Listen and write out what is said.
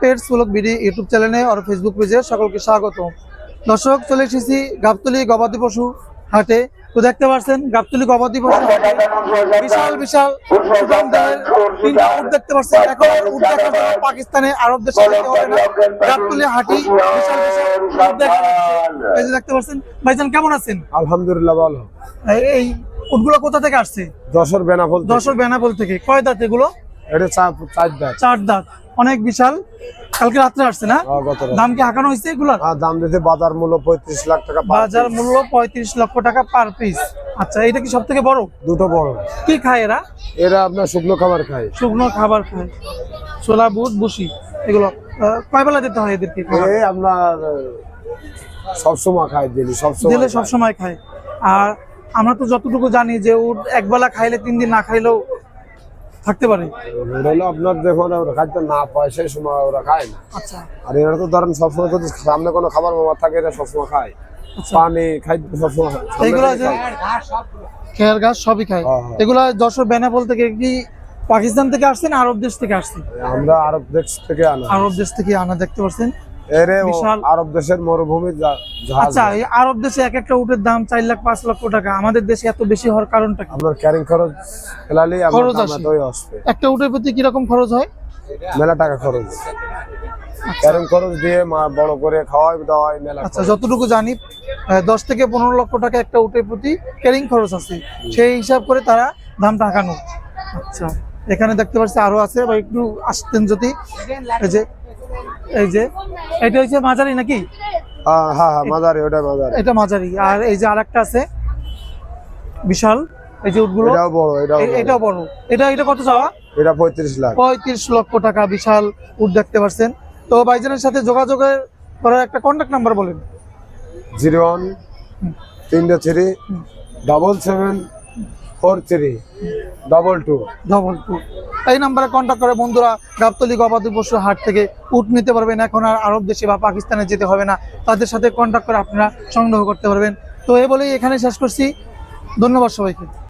Pets blog BD YouTube চ্যানেলে আর Facebook পেজে সকলকে স্বাগত। দর্শক, চলে এসেছি গাবতলী গবাদি পশু হাটে। তো দেখতে পাচ্ছেন গাবতলী গবাদি পশু হাটে বিশাল বিশাল তিনটা উট দেখতে পাচ্ছেন। এখন উট দেখার জন্য পাকিস্তানে আরব দেশে যেতে হবে না, গাবতলী হাটি বিশাল বিশাল উট দেখা যাচ্ছে। এই যে দেখতে পাচ্ছেন। ভাইজান কেমন আছেন? আলহামদুলিল্লাহ ভালো। এই উটগুলো কোথা থেকে আসছে? যশোর বেনাপোল। যশোর বেনাপোল থেকে। কয় দাঁত এগুলো? এটা চার দাঁত। 4 দাঁত, অনেক বিশাল। কালকে রাত্রে আসছে না? দাম কি হাঁকানো হয়েছে এগুলোর? দাম দিতে বাজার মূল্য 35 লাখ টাকা। বাজার মূল্য 35 লক্ষ টাকা পার পিস। আচ্ছা, এটা কি সব থেকে বড়? দুটো বড়। কি খায় এরা? এরা আপনার শুকনো খাবার খায়। শুকনো খাবার খায়, ছোলা বুট বুসি এগুলো। কয় বেলা দিতে হয় এদেরকে? এই আপনার সবসময় খায়, দিলি সবসময় খায়। আর আমরা তো যতটুকু জানি যে উট একবেলা খাইলে 3 দিন না খাইলেও থাকতে পারে। হলো আপনার যখন ওরা খাইতে না পায় সেই সময় ওরা খায় না। আচ্ছা। আর এরা তো ধরেন সবসময় যদি সামনে কোনো খাবার মামা থাকে এরা সবসময় খায়। পানি খাইতে সবসময় এগুলো যে খেয়ার ঘাস সবই খায়। এগুলা যশোর বেনাপোল থেকে কি পাকিস্তান থেকে আসছে না আরব দেশ থেকে আসছে? আমরা আরব দেশ থেকে আনা। আরব দেশ থেকে আনা। দেখতে পাচ্ছেন এরে আরব দেশের মরুভূমি জাহাজ। আচ্ছা, এই আরব দেশে এক একটা উটের দাম 4 লাখ 5 লক্ষ টাকা। আমাদের দেশে এত বেশি হওয়ার কারণটা কি? আপনার ক্যারিং খরচ ফেলালি খরচ আসে। একটা উটের প্রতি কি রকম খরচ হয়? মেলা টাকা খরচ। ক্যারিং খরচ দিয়ে বড় করে খাওয়াই দাওয়াই মেলা। আচ্ছা, যতটুকু জানি 10 থেকে 15 লক্ষ টাকা একটা উটের প্রতি ক্যারিং খরচ আছে। সেই হিসাব করে তারা দামটা আঁকানো। আচ্ছা, এখানে দেখতে পাচ্ছি আরো আছে, বা একটু আসতেন যদি। এই যে এটা হচ্ছে মাঝারি নাকি? হ্যাঁ মাঝারি, ওটা মাঝারি। এটা মাঝারি। আর এই যে আরেকটা আছে বিশাল, এই যে উটগুলো। এটাও বড়, এটাও বড়। এটা কত চাওয়া? এটা 35 লাখ। 35 লক্ষ টাকা বিশাল উট দেখতে পাচ্ছেন। তো ভাইজানের সাথে যোগাযোগের করার একটা কন্টাক্ট নাম্বার বলেন। 01 33 77 43 22। এই নাম্বারে কন্ট্যাক্ট করে বন্ধুরা গাবতলী গবাদি পশু হাট থেকে উট নিতে পারবেন। এখন আর আরব দেশে বা পাকিস্তানে যেতে হবে না, তাদের সাথে কন্ট্যাক্ট করে আপনারা সংগ্রহ করতে পারবেন। তো এই বলেই এখানে শেষ করছি। ধন্যবাদ সবাইকে।